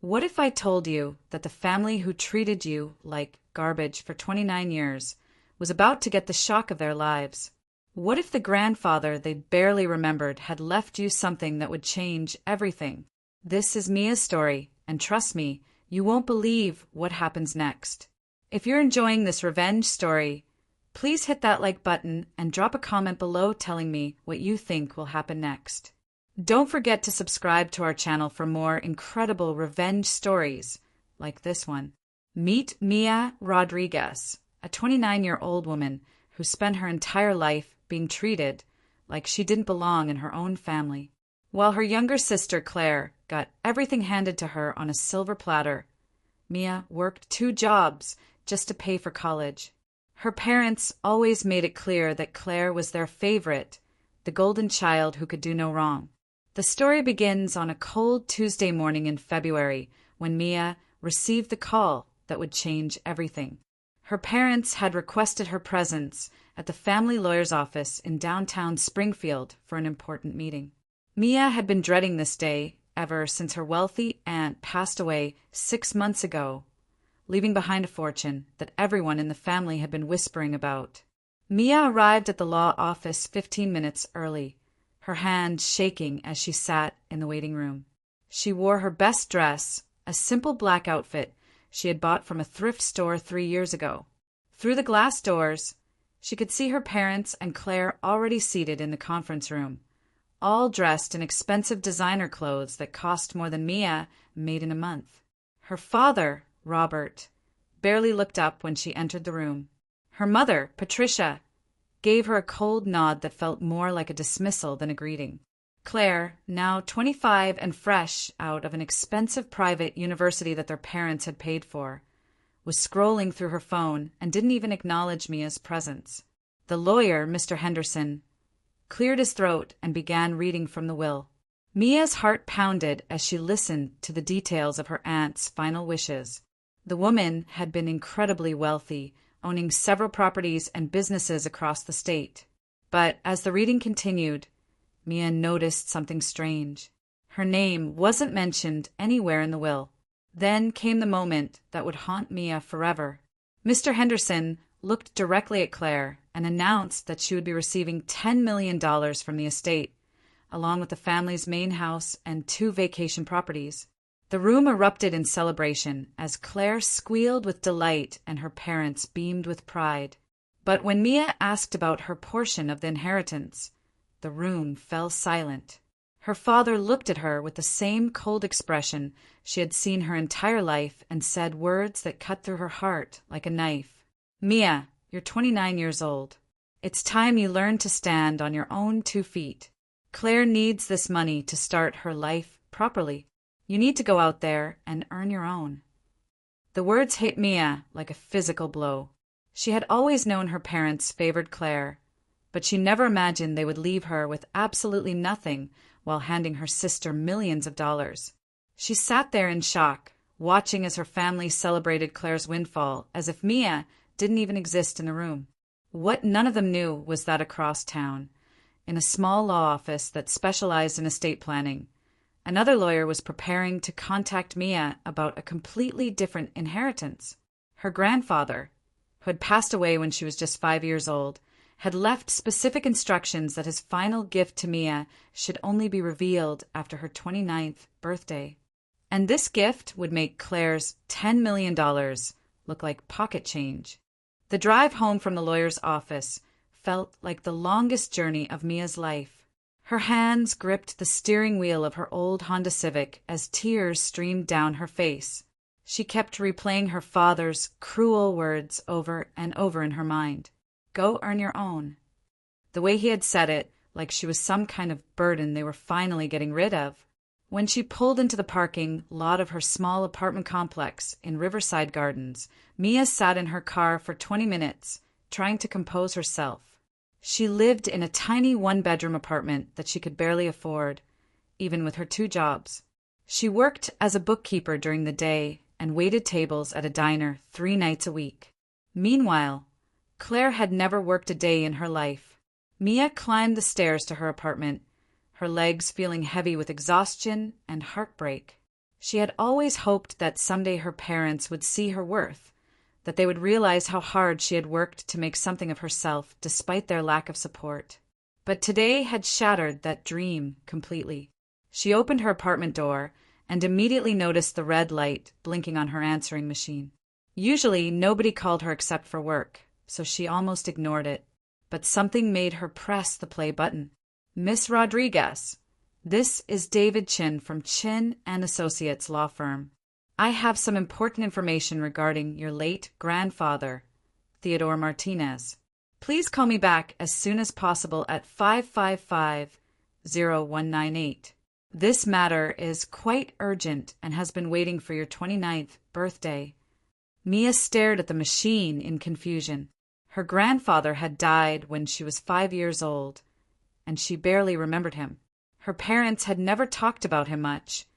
What if I told you that the family who treated you like garbage for 29 years was about to get the shock of their lives? What if the grandfather they barely remembered had left you something that would change everything? This is Mia's story, and trust me, you won't believe what happens next. If you're enjoying this revenge story, please hit that like button and drop a comment below telling me what you think will happen next. Don't forget to subscribe to our channel for more incredible revenge stories like this one. Meet Mia Rodriguez, a 29-year-old woman who spent her entire life being treated like she didn't belong in her own family. While her younger sister Claire got everything handed to her on a silver platter, Mia worked 2 jobs just to pay for college. Her parents always made it clear that Claire was their favorite, the golden child who could do no wrong. The story begins on a cold Tuesday morning in February when Mia received the call that would change everything. Her parents had requested her presence at the family lawyer's office in downtown Springfield for an important meeting. Mia had been dreading this day ever since her wealthy aunt passed away 6 months ago, leaving behind a fortune that everyone in the family had been whispering about. Mia arrived at the law office 15 minutes early, her hand shaking as she sat in the waiting room. She wore her best dress, a simple black outfit she had bought from a thrift store 3 years ago. Through the glass doors, she could see her parents and Claire already seated in the conference room, all dressed in expensive designer clothes that cost more than Mia made in a month. Her father, Robert, barely looked up when she entered the room. Her mother, Patricia, gave her a cold nod that felt more like a dismissal than a greeting. Claire, now 25 and fresh out of an expensive private university that their parents had paid for, was scrolling through her phone and didn't even acknowledge Mia's presence. The lawyer, Mr. Henderson, cleared his throat and began reading from the will. Mia's heart pounded as she listened to the details of her aunt's final wishes. The woman had been incredibly wealthy, owning several properties and businesses across the state. But as the reading continued, Mia noticed something strange. Her name wasn't mentioned anywhere in the will. Then came the moment that would haunt Mia forever. Mr. Henderson looked directly at Claire and announced that she would be receiving $10 million from the estate, along with the family's main house and 2 vacation properties. The room erupted in celebration as Claire squealed with delight and her parents beamed with pride. But when Mia asked about her portion of the inheritance, the room fell silent. Her father looked at her with the same cold expression she had seen her entire life and said words that cut through her heart like a knife. "Mia, you're 29 years old. It's time you learned to stand on your own 2 feet. Claire needs this money to start her life properly. You need to go out there and earn your own." The words hit Mia like a physical blow. She had always known her parents favored Claire, but she never imagined they would leave her with absolutely nothing while handing her sister millions of dollars. She sat there in shock, watching as her family celebrated Claire's windfall as if Mia didn't even exist in the room. What none of them knew was that across town, in a small law office that specialized in estate planning, another lawyer was preparing to contact Mia about a completely different inheritance. Her grandfather, who had passed away when she was just 5 years old, had left specific instructions that his final gift to Mia should only be revealed after her 29th birthday. And this gift would make Claire's $10 million look like pocket change. The drive home from the lawyer's office felt like the longest journey of Mia's life. Her hands gripped the steering wheel of her old Honda Civic as tears streamed down her face. She kept replaying her father's cruel words over and over in her mind. Go earn your own. The way he had said it, like she was some kind of burden they were finally getting rid of. When she pulled into the parking lot of her small apartment complex in Riverside Gardens, Mia sat in her car for 20 minutes, trying to compose herself. She lived in a tiny 1-bedroom apartment that she could barely afford, even with her 2 jobs. She worked as a bookkeeper during the day and waited tables at a diner 3 nights a week. Meanwhile, Claire had never worked a day in her life. Mia climbed the stairs to her apartment, her legs feeling heavy with exhaustion and heartbreak. She had always hoped that someday her parents would see her worth, that they would realize how hard she had worked to make something of herself despite their lack of support. But today had shattered that dream completely. She opened her apartment door and immediately noticed the red light blinking on her answering machine. Usually, nobody called her except for work, so she almost ignored it. But something made her press the play button. "Miss Rodriguez, this is David Chin from Chin and Associates law firm. I have some important information regarding your late grandfather, Theodore Martinez. Please call me back as soon as possible at 555-0198. This matter is quite urgent and has been waiting for your 29th birthday." Mia stared at the machine in confusion. Her grandfather had died when she was 5 years old, and she barely remembered him. Her parents had never talked about him much,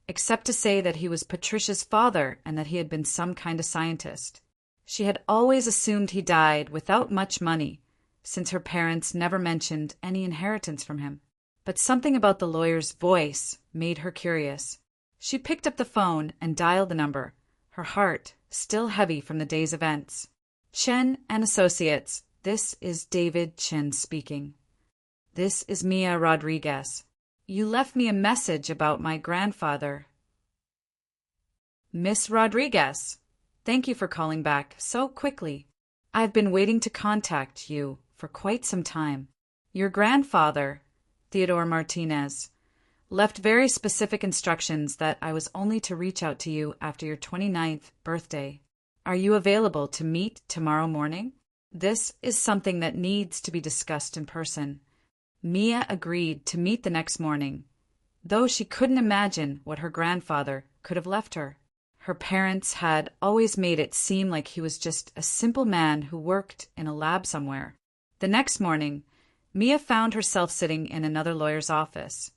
except to say that he was Patricia's father and that he had been some kind of scientist. She had always assumed he died without much money, since her parents never mentioned any inheritance from him. But something about the lawyer's voice made her curious. She picked up the phone and dialed the number, her heart still heavy from the day's events. "Chen and Associates, this is David Chin speaking. This is Mia Rodriguez. You left me a message about my grandfather." "Miss Rodriguez, thank you for calling back so quickly. I've been waiting to contact you for quite some time. Your grandfather, Theodore Martinez, left very specific instructions that I was only to reach out to you after your 29th birthday. Are you available to meet tomorrow morning? This is something that needs to be discussed in person." Mia agreed to meet the next morning, though she couldn't imagine what her grandfather could have left her. Her parents had always made it seem like he was just a simple man who worked in a lab somewhere. The next morning, Mia found herself sitting in another lawyer's office,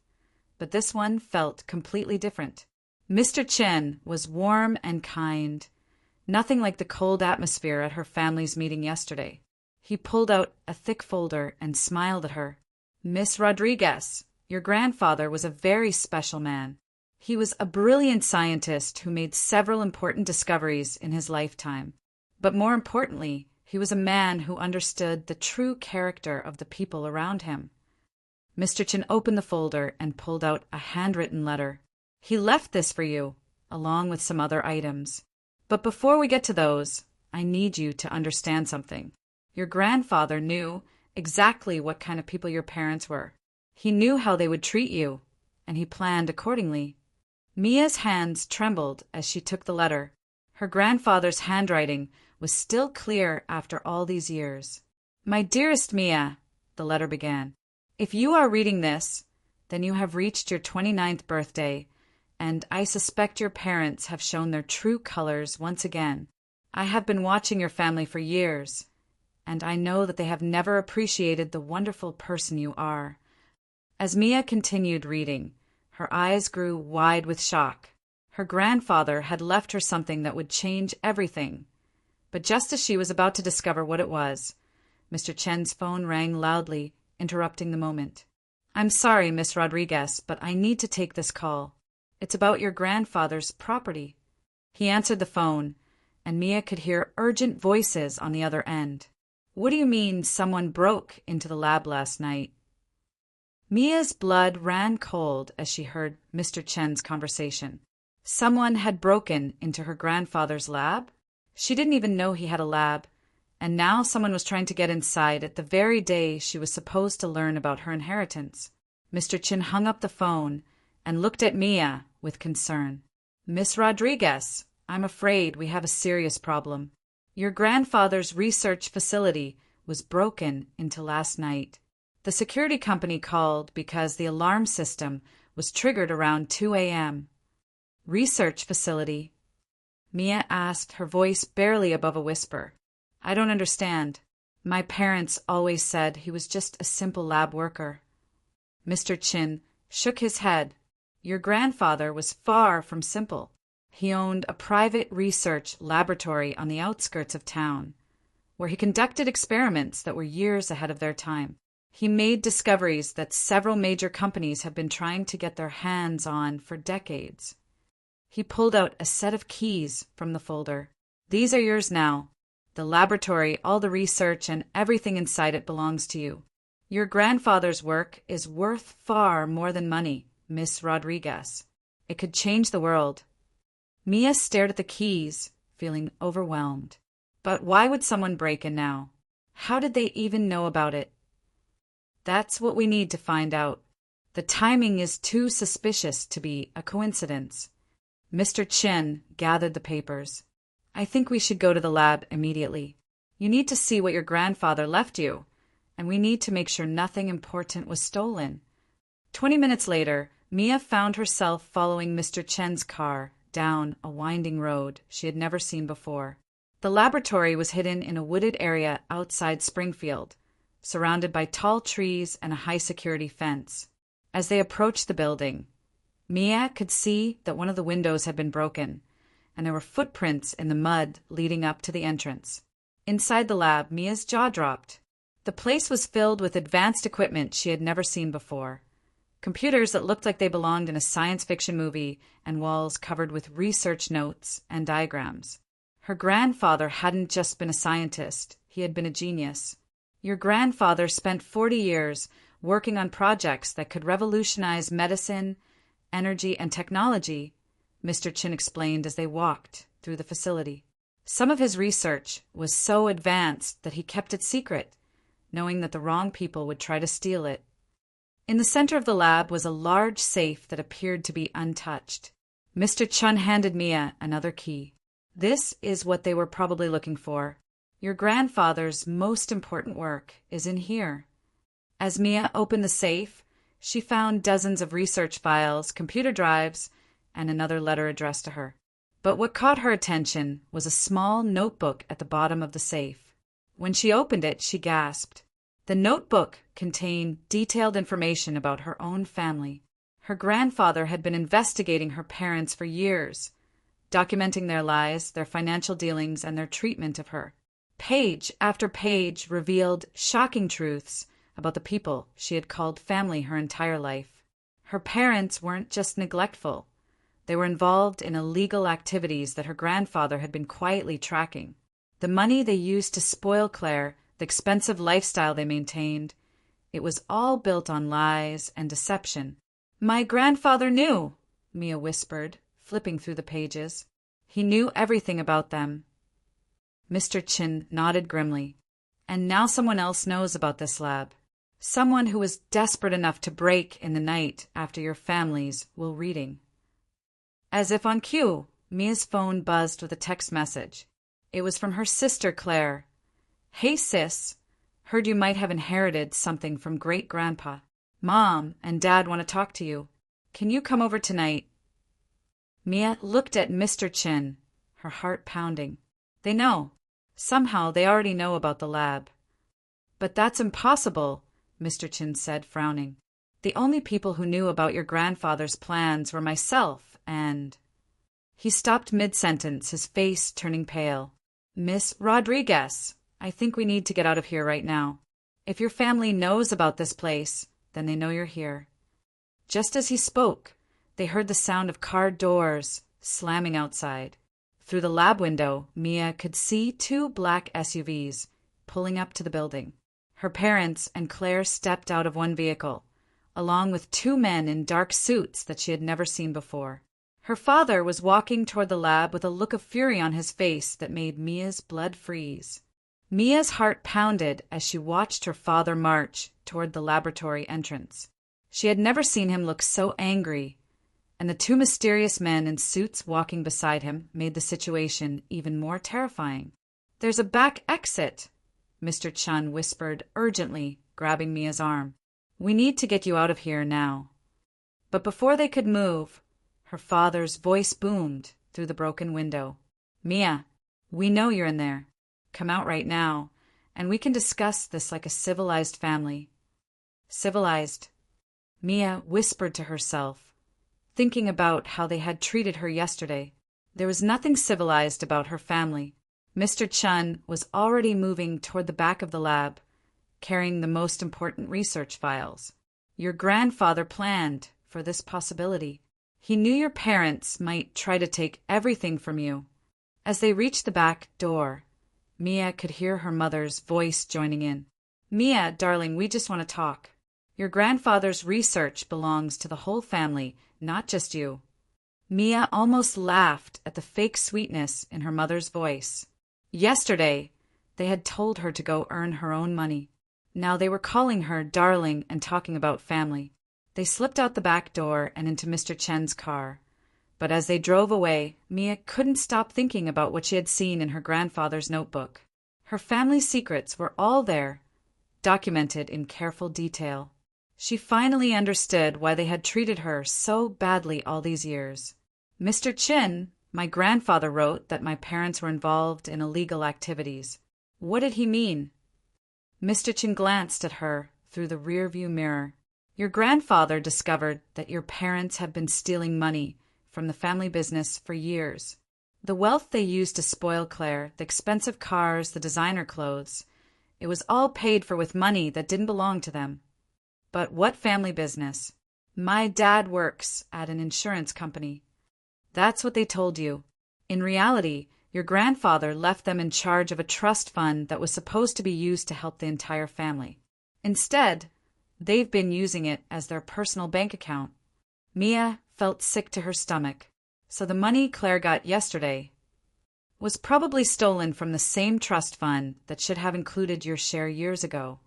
but this one felt completely different. Mr. Chen was warm and kind, nothing like the cold atmosphere at her family's meeting yesterday. He pulled out a thick folder and smiled at her. "Miss Rodriguez, your grandfather was a very special man. He was a brilliant scientist who made several important discoveries in his lifetime. But more importantly, he was a man who understood the true character of the people around him." Mr. Chin opened the folder and pulled out a handwritten letter. "He left this for you, along with some other items. But before we get to those, I need you to understand something. Your grandfather knew exactly what kind of people your parents were. He knew how they would treat you, and he planned accordingly." Mia's hands trembled as she took the letter. Her grandfather's handwriting was still clear after all these years. "My dearest Mia," the letter began, "if you are reading this, then you have reached your 29th birthday, and I suspect your parents have shown their true colors once again. I have been watching your family for years, and I know that they have never appreciated the wonderful person you are." As Mia continued reading, her eyes grew wide with shock. Her grandfather had left her something that would change everything. But just as she was about to discover what it was, Mr. Chen's phone rang loudly, interrupting the moment. "I'm sorry, Miss Rodriguez, but I need to take this call. It's about your grandfather's property." He answered the phone, and Mia could hear urgent voices on the other end. "What do you mean someone broke into the lab last night?" Mia's blood ran cold as she heard Mr. Chen's conversation. Someone had broken into her grandfather's lab? She didn't even know he had a lab, and now someone was trying to get inside at the very day she was supposed to learn about her inheritance. Mr. Chin hung up the phone and looked at Mia with concern. "Miss Rodriguez, I'm afraid we have a serious problem. Your grandfather's research facility was broken into last night. The security company called because the alarm system was triggered around 2 a.m. "Research facility?" Mia asked, her voice barely above a whisper. "I don't understand. My parents always said he was just a simple lab worker." Mr. Chin shook his head. "Your grandfather was far from simple. He owned a private research laboratory on the outskirts of town, where he conducted experiments that were years ahead of their time. He made discoveries that several major companies have been trying to get their hands on for decades. He pulled out a set of keys from the folder. These are yours now. The laboratory, all the research, and everything inside it belongs to you. Your grandfather's work is worth far more than money, Miss Rodriguez. It could change the world. Mia stared at the keys, feeling overwhelmed. But why would someone break in now? How did they even know about it? That's what we need to find out. The timing is too suspicious to be a coincidence. Mr. Chin gathered the papers. I think we should go to the lab immediately. You need to see what your grandfather left you, and we need to make sure nothing important was stolen. 20 minutes later, Mia found herself following Mr. Chen's car down a winding road she had never seen before. The laboratory was hidden in a wooded area outside Springfield, surrounded by tall trees and a high-security fence. As they approached the building, Mia could see that one of the windows had been broken, and there were footprints in the mud leading up to the entrance. Inside the lab, Mia's jaw dropped. The place was filled with advanced equipment she had never seen before. Computers that looked like they belonged in a science fiction movie, and walls covered with research notes and diagrams. Her grandfather hadn't just been a scientist, he had been a genius. Your grandfather spent 40 years working on projects that could revolutionize medicine, energy, and technology, Mr. Chin explained as they walked through the facility. Some of his research was so advanced that he kept it secret, knowing that the wrong people would try to steal it. In the center of the lab was a large safe that appeared to be untouched. Mr. Chun handed Mia another key. This is what they were probably looking for. Your grandfather's most important work is in here. As Mia opened the safe, she found dozens of research files, computer drives, and another letter addressed to her. But what caught her attention was a small notebook at the bottom of the safe. When she opened it, she gasped. The notebook contained detailed information about her own family. Her grandfather had been investigating her parents for years, documenting their lives, their financial dealings, and their treatment of her. Page after page revealed shocking truths about the people she had called family her entire life. Her parents weren't just neglectful. They were involved in illegal activities that her grandfather had been quietly tracking. The money they used to spoil Claire, the expensive lifestyle they maintained, it was all built on lies and deception. My grandfather knew, Mia whispered, flipping through the pages. He knew everything about them. Mr. Chin nodded grimly. And now someone else knows about this lab. Someone who was desperate enough to break in the night after your families were reading. As if on cue, Mia's phone buzzed with a text message. It was from her sister, Claire. Hey, sis. Heard you might have inherited something from great-grandpa. Mom and Dad want to talk to you. Can you come over tonight? Mia looked at Mr. Chin, her heart pounding. They know. Somehow they already know about the lab. But that's impossible, Mr. Chin said, frowning. The only people who knew about your grandfather's plans were myself and... He stopped mid-sentence, his face turning pale. Miss Rodriguez, I think we need to get out of here right now. If your family knows about this place, then they know you're here. Just as he spoke, they heard the sound of car doors slamming outside. Through the lab window, Mia could see 2 black SUVs pulling up to the building. Her parents and Claire stepped out of one vehicle, along with 2 men in dark suits that she had never seen before. Her father was walking toward the lab with a look of fury on his face that made Mia's blood freeze. Mia's heart pounded as she watched her father march toward the laboratory entrance. She had never seen him look so angry, and the 2 mysterious men in suits walking beside him made the situation even more terrifying. There's a back exit, Mr. Chun whispered urgently, grabbing Mia's arm. We need to get you out of here now. But before they could move, her father's voice boomed through the broken window. Mia, we know you're in there. Come out right now, and we can discuss this like a civilized family. Civilized. Mia whispered to herself, thinking about how they had treated her yesterday. There was nothing civilized about her family. Mr. Chun was already moving toward the back of the lab, carrying the most important research files. Your grandfather planned for this possibility. He knew your parents might try to take everything from you. As they reached the back door, Mia could hear her mother's voice joining in. Mia, darling, we just want to talk. Your grandfather's research belongs to the whole family, not just you. Mia almost laughed at the fake sweetness in her mother's voice. Yesterday, they had told her to go earn her own money. Now they were calling her darling and talking about family. They slipped out the back door and into Mr. Chen's car. But as they drove away, Mia couldn't stop thinking about what she had seen in her grandfather's notebook. Her family secrets were all there, documented in careful detail. She finally understood why they had treated her so badly all these years. Mr. Chen, my grandfather wrote that my parents were involved in illegal activities. What did he mean? Mr. Chen glanced at her through the rearview mirror. Your grandfather discovered that your parents have been stealing money from the family business for years. The wealth they used to spoil Claire, the expensive cars, the designer clothes, it was all paid for with money that didn't belong to them. But what family business? My dad works at an insurance company. That's what they told you. In reality, your grandfather left them in charge of a trust fund that was supposed to be used to help the entire family. Instead, they've been using it as their personal bank account. Mia felt sick to her stomach. So the money Claire got yesterday was probably stolen from the same trust fund that should have included your share years ago.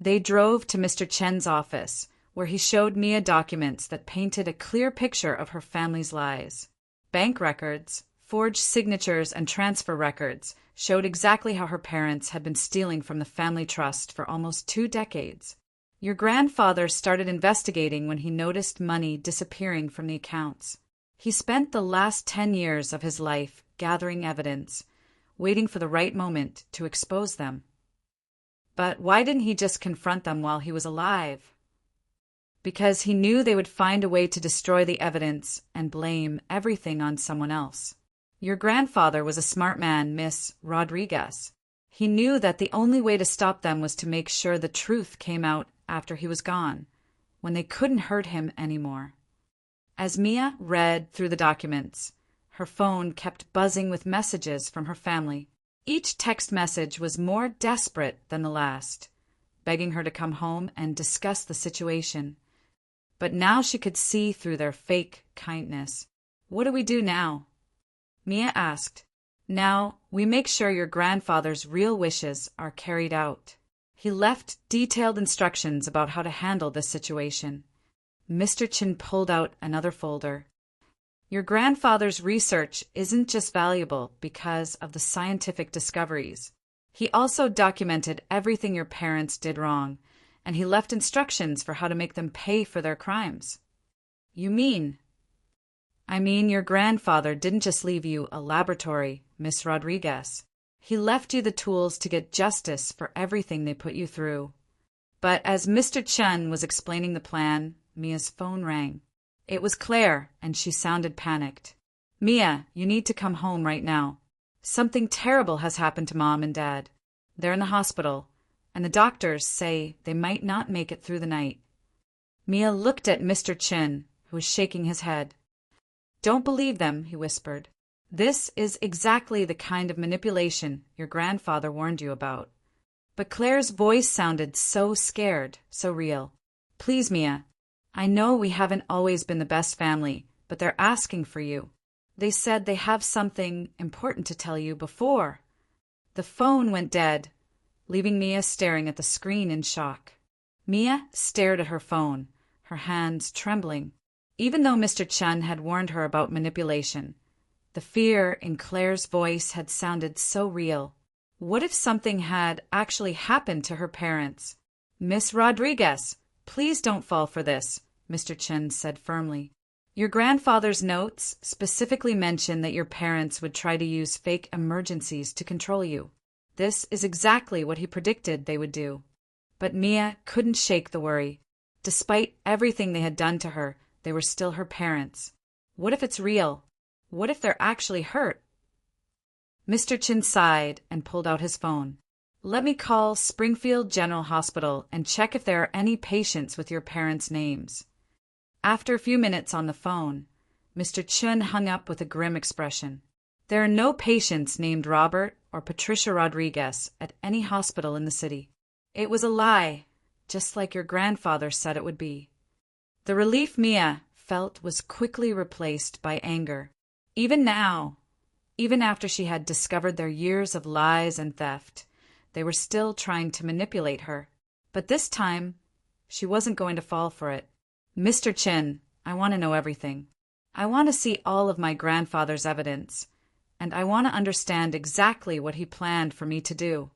They drove to Mr. Chen's office, where he showed Mia documents that painted a clear picture of her family's lies. Bank records, forged signatures, and transfer records showed exactly how her parents had been stealing from the family trust for almost 2 decades. Your grandfather started investigating when he noticed money disappearing from the accounts. He spent the last 10 years of his life gathering evidence, waiting for the right moment to expose them. But why didn't he just confront them while he was alive? Because he knew they would find a way to destroy the evidence and blame everything on someone else. Your grandfather was a smart man, Miss Rodriguez. He knew that the only way to stop them was to make sure the truth came out after he was gone, when they couldn't hurt him anymore. As Mia read through the documents, her phone kept buzzing with messages from her family. Each text message was more desperate than the last, begging her to come home and discuss the situation. But now she could see through their fake kindness. What do we do now? Mia asked. Now, we make sure your grandfather's real wishes are carried out. He left detailed instructions about how to handle this situation. Mr. Chen pulled out another folder. Your grandfather's research isn't just valuable because of the scientific discoveries. He also documented everything your parents did wrong, and he left instructions for how to make them pay for their crimes. You mean? I mean, your grandfather didn't just leave you a laboratory, Miss Rodriguez. He left you the tools to get justice for everything they put you through. But as Mr. Chen was explaining the plan, Mia's phone rang. It was Claire, and she sounded panicked. Mia, you need to come home right now. Something terrible has happened to Mom and Dad. They're in the hospital, and the doctors say they might not make it through the night. Mia looked at Mr. Chen, who was shaking his head. Don't believe them, he whispered. This is exactly the kind of manipulation your grandfather warned you about. But Claire's voice sounded so scared, so real. Please, Mia, I know we haven't always been the best family, but they're asking for you. They said they have something important to tell you before. The phone went dead, leaving Mia staring at the screen in shock. Mia stared at her phone, her hands trembling. Even though Mr. Chen had warned her about manipulation, the fear in Claire's voice had sounded so real. What if something had actually happened to her parents? Miss Rodriguez, please don't fall for this, Mr. Chen said firmly. Your grandfather's notes specifically mention that your parents would try to use fake emergencies to control you. This is exactly what he predicted they would do. But Mia couldn't shake the worry. Despite everything they had done to her, they were still her parents. What if it's real? What if they're actually hurt? Mr. Chen sighed and pulled out his phone. Let me call Springfield General Hospital and check if there are any patients with your parents' names. After a few minutes on the phone, Mr. Chun hung up with a grim expression. There are no patients named Robert or Patricia Rodriguez at any hospital in the city. It was a lie, just like your grandfather said it would be. The relief Mia felt was quickly replaced by anger. Even now, even after she had discovered their years of lies and theft, they were still trying to manipulate her. But this time, she wasn't going to fall for it. Mr. Chin, I want to know everything. I want to see all of my grandfather's evidence, and I want to understand exactly what he planned for me to do.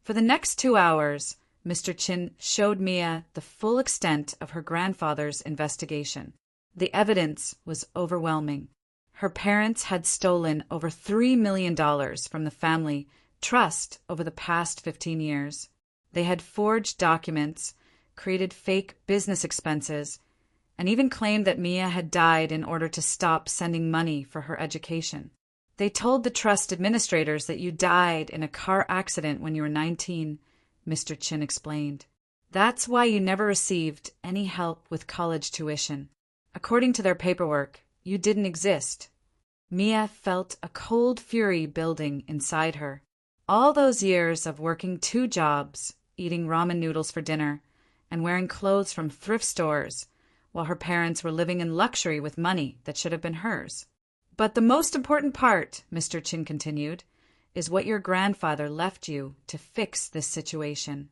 For the next 2 hours, Mr. Chin showed Mia the full extent of her grandfather's investigation. The evidence was overwhelming. Her parents had stolen over $3 million from the family trust over the past 15 years. They had forged documents, created fake business expenses, and even claimed that Mia had died in order to stop sending money for her education. They told the trust administrators that you died in a car accident when you were 19, Mr. Chin explained. That's why you never received any help with college tuition. According to their paperwork, you didn't exist. Mia felt a cold fury building inside her. All those years of working 2 jobs, eating ramen noodles for dinner, and wearing clothes from thrift stores, while her parents were living in luxury with money that should have been hers. But the most important part, Mr. Chin continued, is what your grandfather left you to fix this situation.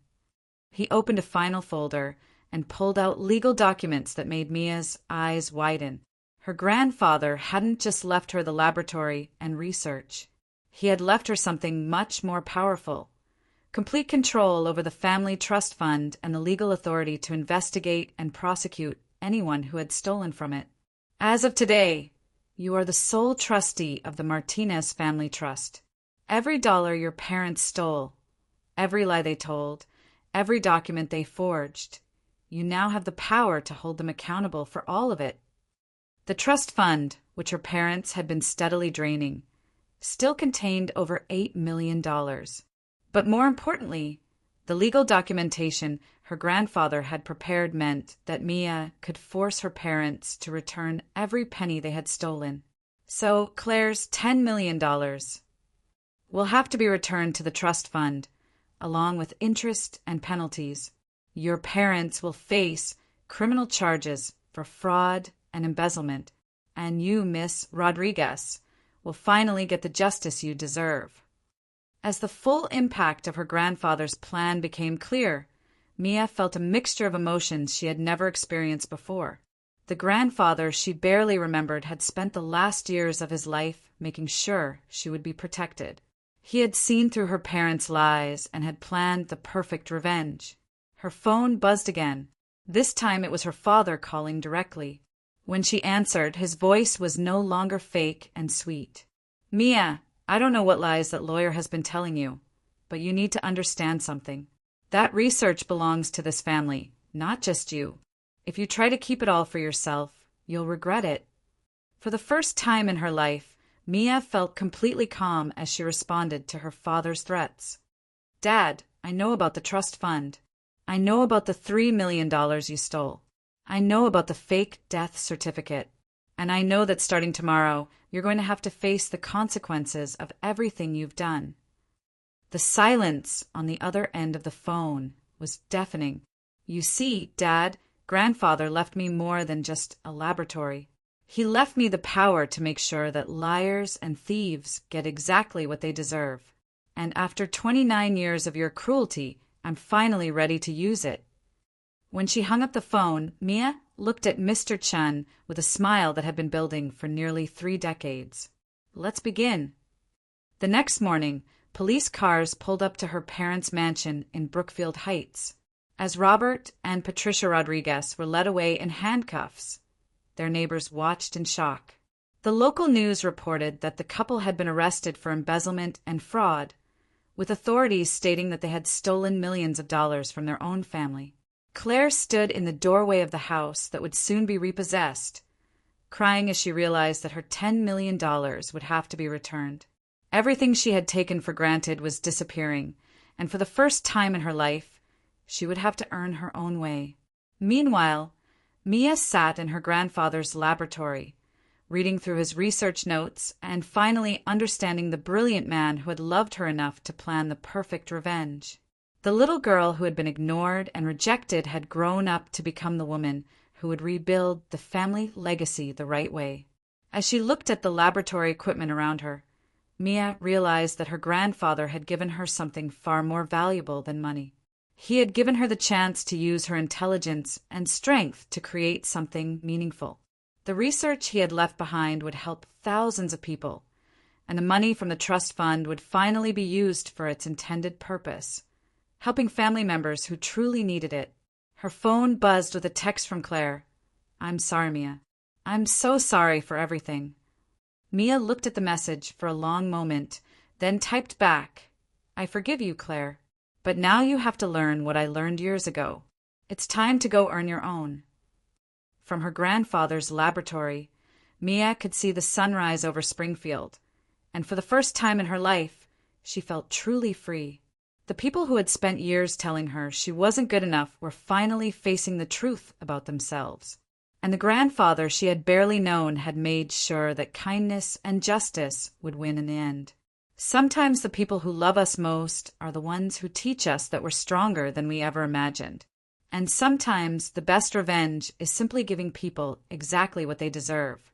He opened a final folder and pulled out legal documents that made Mia's eyes widen. Her grandfather hadn't just left her the laboratory and research. He had left her something much more powerful: complete control over the family trust fund and the legal authority to investigate and prosecute anyone who had stolen from it. As of today, you are the sole trustee of the Martinez Family Trust. Every dollar your parents stole, every lie they told, every document they forged, you now have the power to hold them accountable for all of it. The trust fund, which her parents had been steadily draining, still contained over $8 million. But more importantly, the legal documentation her grandfather had prepared meant that Mia could force her parents to return every penny they had stolen. So Claire's $10 million will have to be returned to the trust fund, along with interest and penalties. Your parents will face criminal charges for fraud and embezzlement, and you, Miss Rodriguez, will finally get the justice you deserve. As the full impact of her grandfather's plan became clear, Mia felt a mixture of emotions she had never experienced before. The grandfather she barely remembered had spent the last years of his life making sure she would be protected. He had seen through her parents' lies and had planned the perfect revenge. Her phone buzzed again. This time it was her father calling directly. When she answered, his voice was no longer fake and sweet. "Mia, I don't know what lies that lawyer has been telling you, but you need to understand something. That research belongs to this family, not just you. If you try to keep it all for yourself, you'll regret it." For the first time in her life, Mia felt completely calm as she responded to her father's threats. "Dad, I know about the trust fund. I know about the $3 million you stole. I know about the fake death certificate. And I know that starting tomorrow, you're going to have to face the consequences of everything you've done." The silence on the other end of the phone was deafening. "You see, Dad, grandfather left me more than just a laboratory. He left me the power to make sure that liars and thieves get exactly what they deserve. And after 29 years of your cruelty, I'm finally ready to use it." When she hung up the phone, Mia looked at Mr. Chun with a smile that had been building for nearly 3 decades. "Let's begin." The next morning, police cars pulled up to her parents' mansion in Brookfield Heights. As Robert and Patricia Rodriguez were led away in handcuffs, their neighbors watched in shock. The local news reported that the couple had been arrested for embezzlement and fraud, with authorities stating that they had stolen millions of dollars from their own family. Claire stood in the doorway of the house that would soon be repossessed, crying as she realized that her $10 million would have to be returned. Everything she had taken for granted was disappearing, and for the first time in her life, she would have to earn her own way. Meanwhile, Mia sat in her grandfather's laboratory, reading through his research notes, and finally understanding the brilliant man who had loved her enough to plan the perfect revenge. The little girl who had been ignored and rejected had grown up to become the woman who would rebuild the family legacy the right way. As she looked at the laboratory equipment around her, Mia realized that her grandfather had given her something far more valuable than money. He had given her the chance to use her intelligence and strength to create something meaningful. The research he had left behind would help thousands of people, and the money from the trust fund would finally be used for its intended purpose, helping family members who truly needed it. Her phone buzzed with a text from Claire. "I'm sorry, Mia. I'm so sorry for everything." Mia looked at the message for a long moment, then typed back, "I forgive you, Claire, but now you have to learn what I learned years ago. It's time to go earn your own." From her grandfather's laboratory, Mia could see the sunrise over Springfield, and for the first time in her life, she felt truly free. The people who had spent years telling her she wasn't good enough were finally facing the truth about themselves. And the grandfather she had barely known had made sure that kindness and justice would win in the end. Sometimes the people who love us most are the ones who teach us that we're stronger than we ever imagined. And sometimes the best revenge is simply giving people exactly what they deserve.